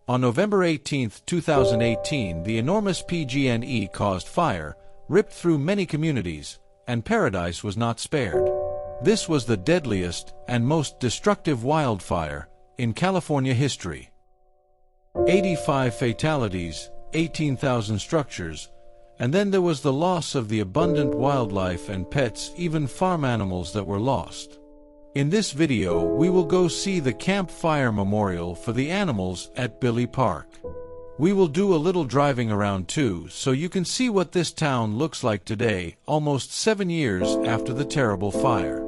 On November 18, 2018, the enormous PG&E caused fire, ripped through many communities, and Paradise was not spared. This was the deadliest and most destructive wildfire in California history. 85 fatalities, 18,000 structures, and then there was the loss of the abundant wildlife and pets, even farm animals that were lost. In this video, we will go see the campfire memorial for the animals at Billie Park. We will do a little driving around too, so you can see what this town looks like today, almost 7 years after the terrible fire.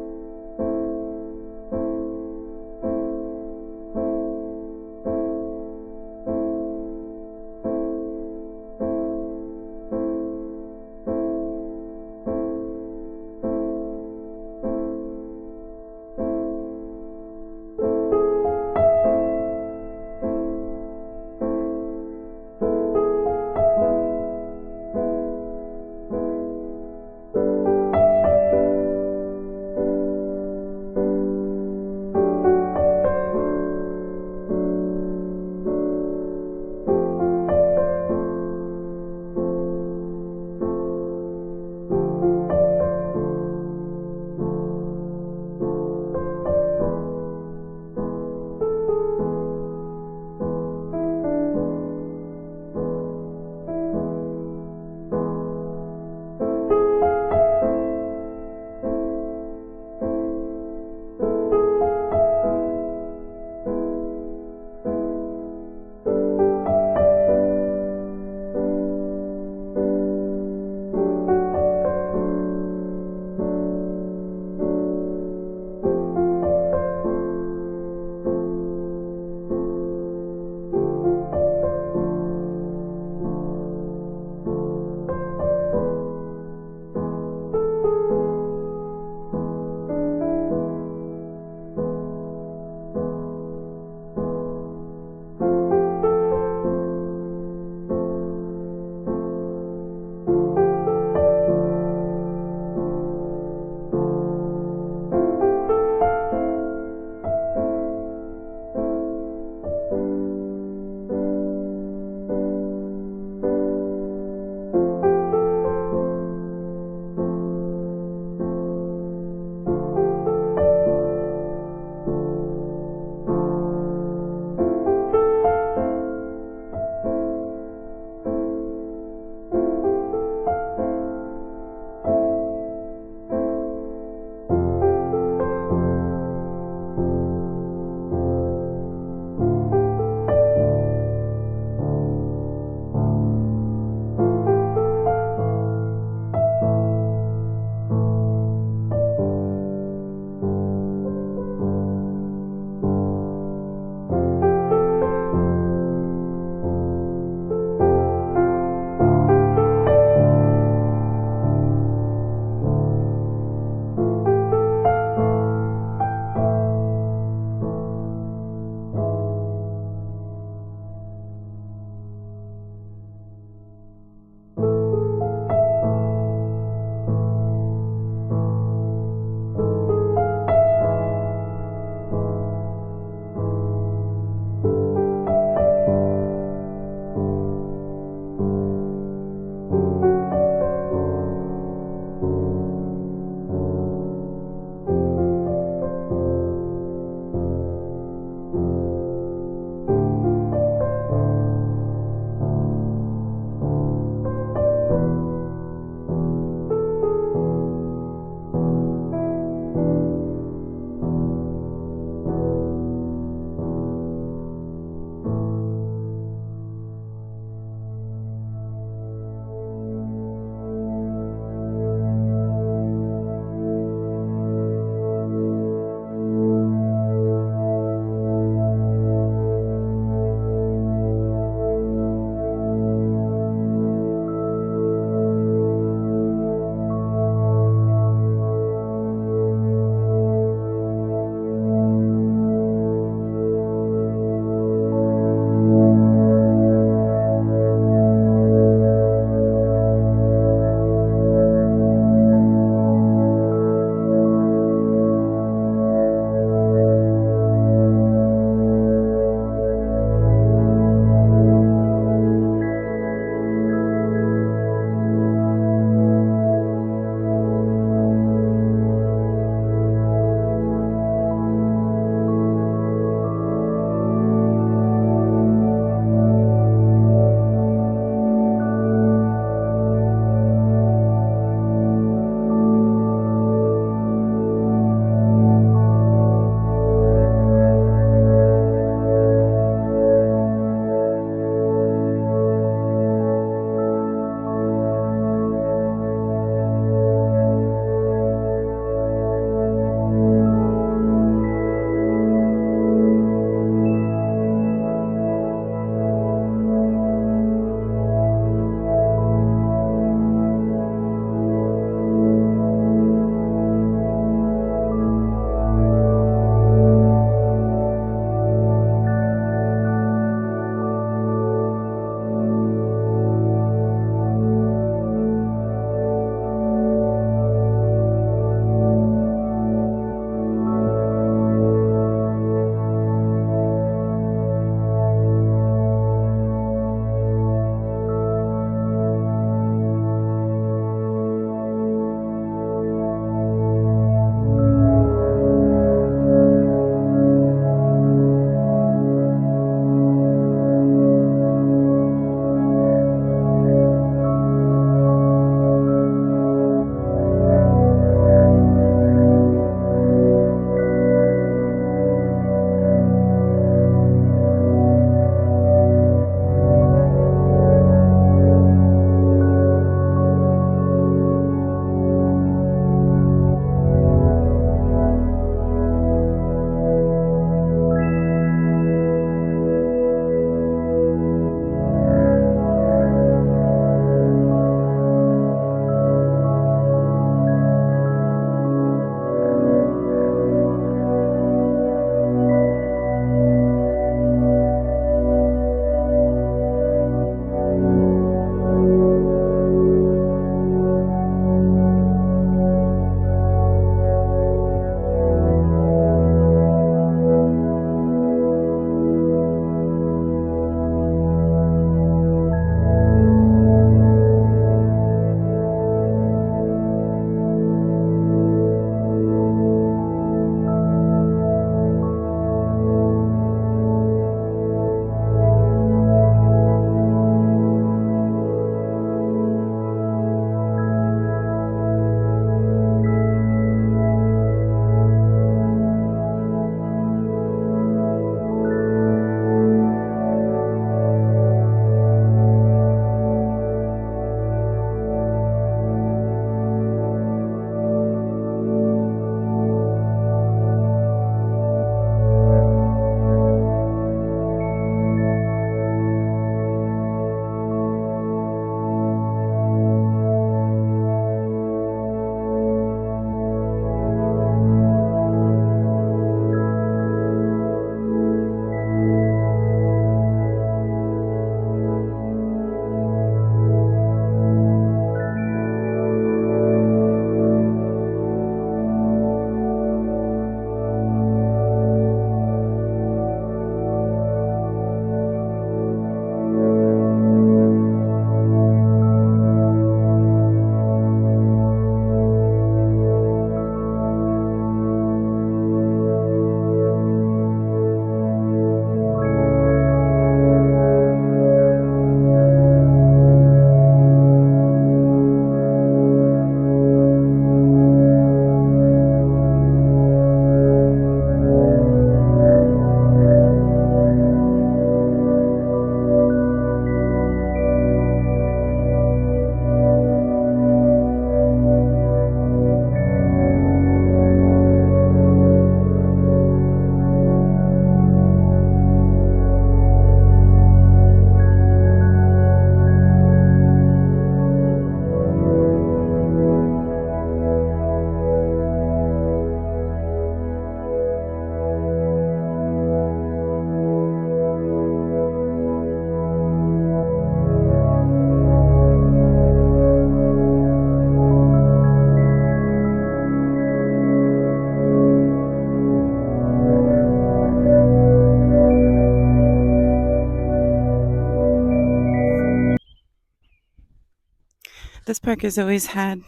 This park has always had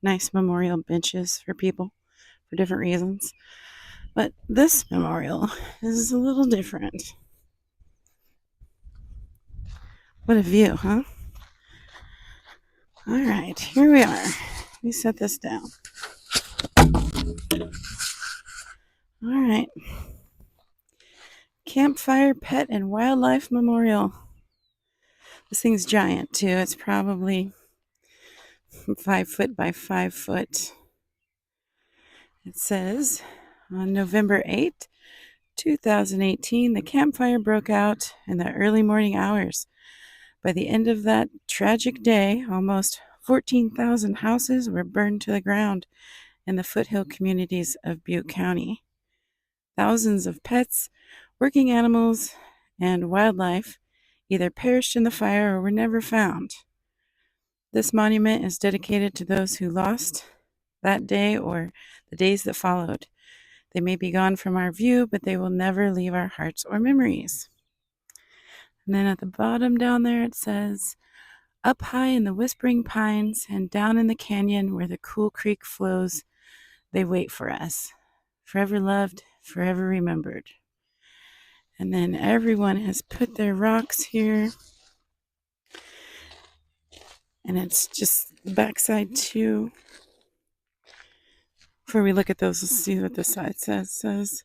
nice memorial benches for people for different reasons. But this memorial is a little different. What a view, huh? All right, here we are. Let me set this down. All right. Campfire Pet and Wildlife Memorial. This thing's giant, too. It's probably 5 foot by 5 foot. It says, on November 8th, 2018, the campfire broke out in the early morning hours. By the end of that tragic day, almost 14,000 houses were burned to the ground in the foothill communities of Butte County. Thousands of pets, working animals, and wildlife either perished in the fire or were never found. This monument is dedicated to those who lost that day or the days that followed. They may be gone from our view, but they will never leave our hearts or memories. And then at the bottom down there it says, up high in the whispering pines and down in the canyon where the cool creek flows, they wait for us. Forever loved, forever remembered. And then everyone has put their rocks here. And it's just the backside too. Before we look at those, let's see what this side says. It says,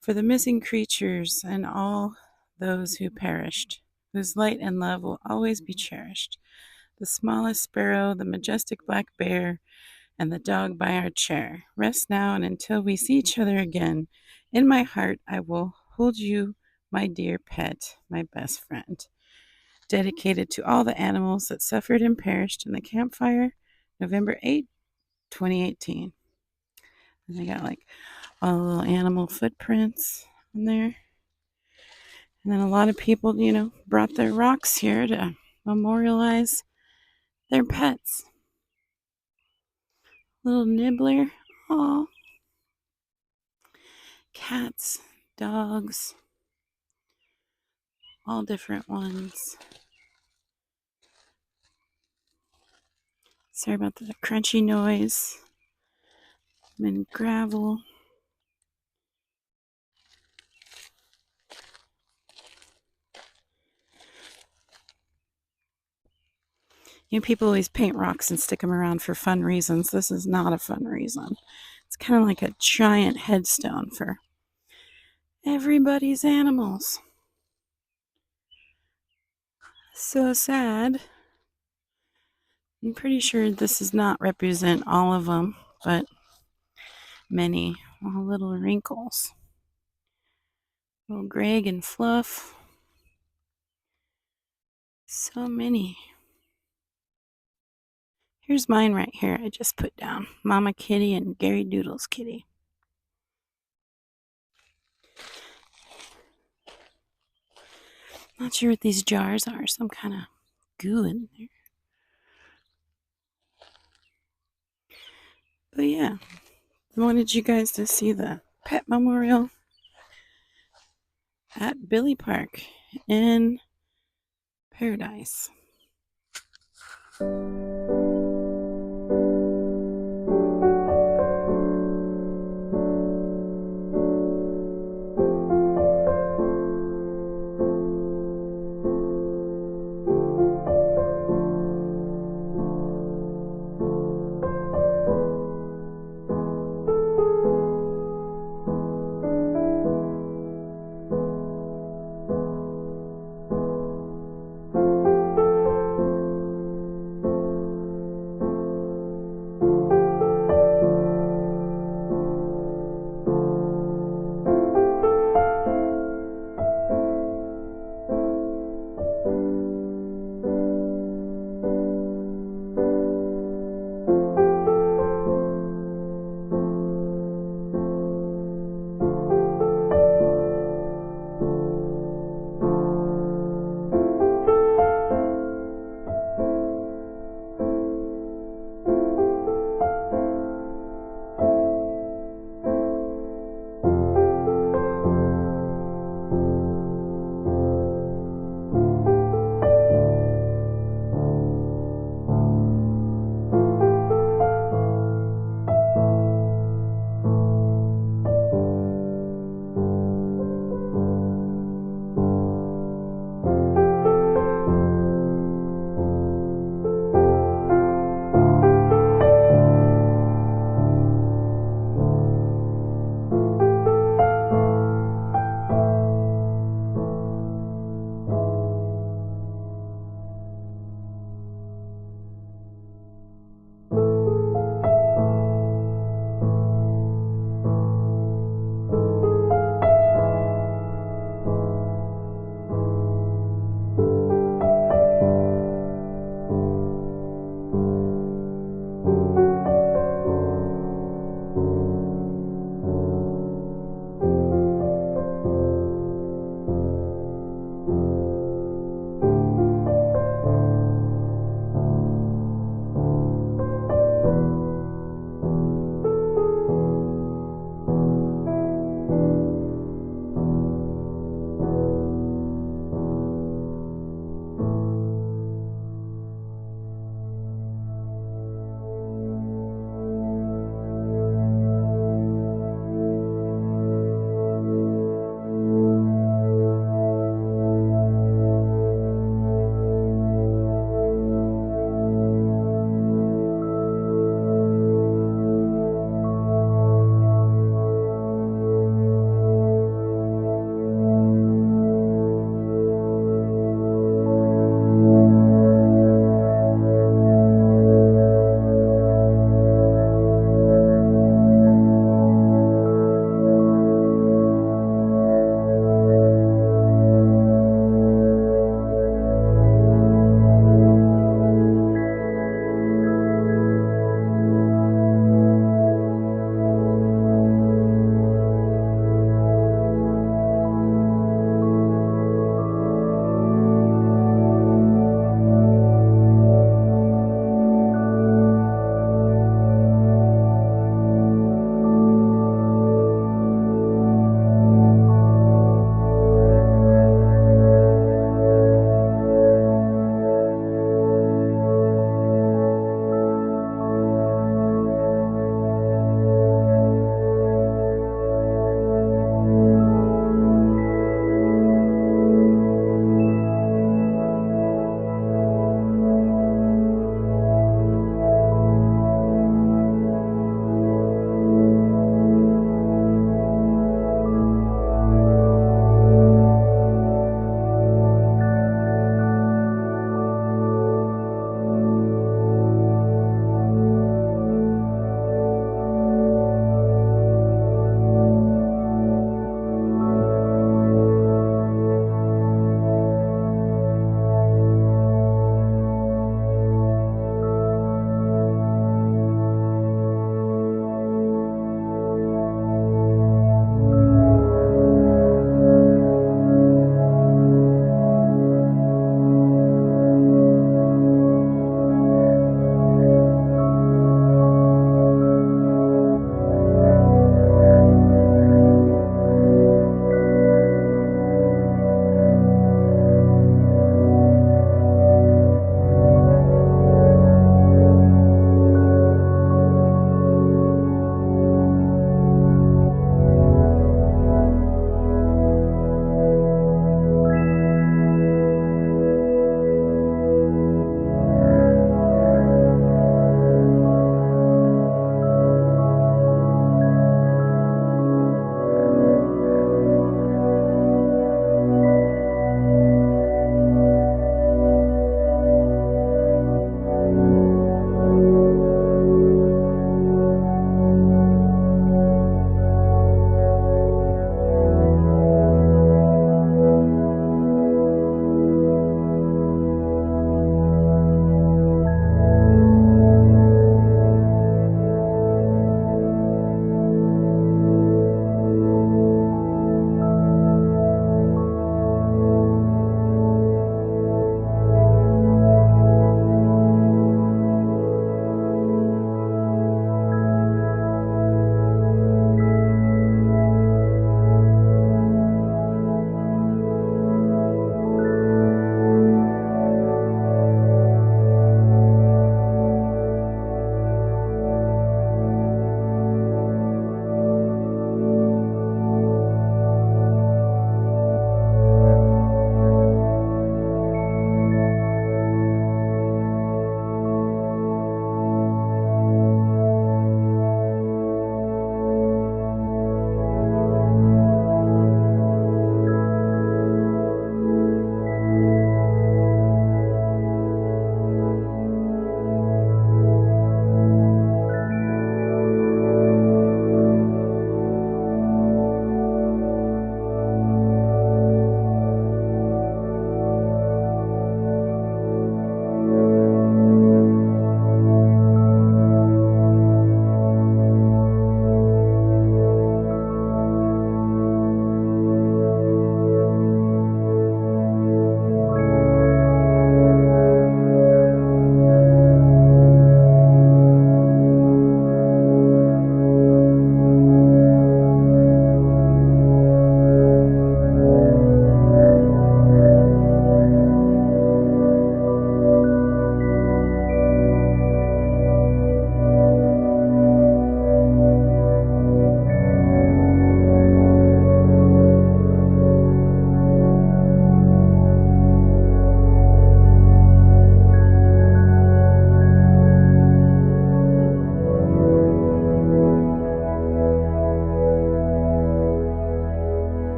for the missing creatures and all those who perished, whose light and love will always be cherished. The smallest sparrow, the majestic black bear, and the dog by our chair. Rest now, and until we see each other again, in my heart I will hold you, my dear pet, my best friend. Dedicated to all the animals that suffered and perished in the campfire, November 8, 2018. And they got like all the little animal footprints on there. And then a lot of people, brought their rocks here to memorialize their pets. Little nibbler. Aw. Cats, dogs, all different ones. Sorry about the crunchy noise. I'm in gravel. People always paint rocks and stick them around for fun reasons. This is not a fun reason. It's kind of like a giant headstone for everybody's animals. So sad. I'm pretty sure this does not represent all of them, but many. All little wrinkles. Little Greg and Fluff. So many. Here's mine right here. I just put down Mama Kitty and Gary Doodle's kitty. Not sure what these jars are. Some kind of goo in there. But yeah, I wanted you guys to see the pet memorial at Billie Park in Paradise.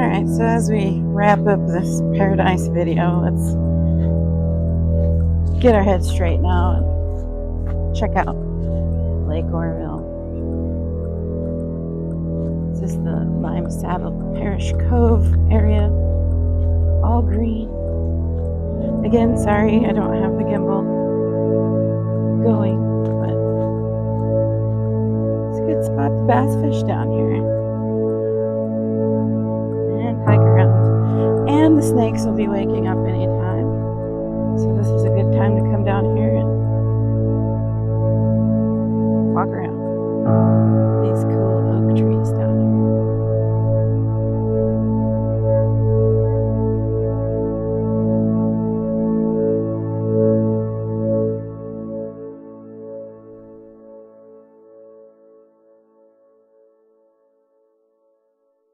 Alright, so as we wrap up this paradise video, let's get our heads straight now and check out Lake Orville. This is the Lime Saddle Parish Cove area, all green. Again, sorry I don't have the gimbal going, but it's a good spot to bass fish down here and hike around. And the snakes will be waking up anytime, so this is a good time to come down here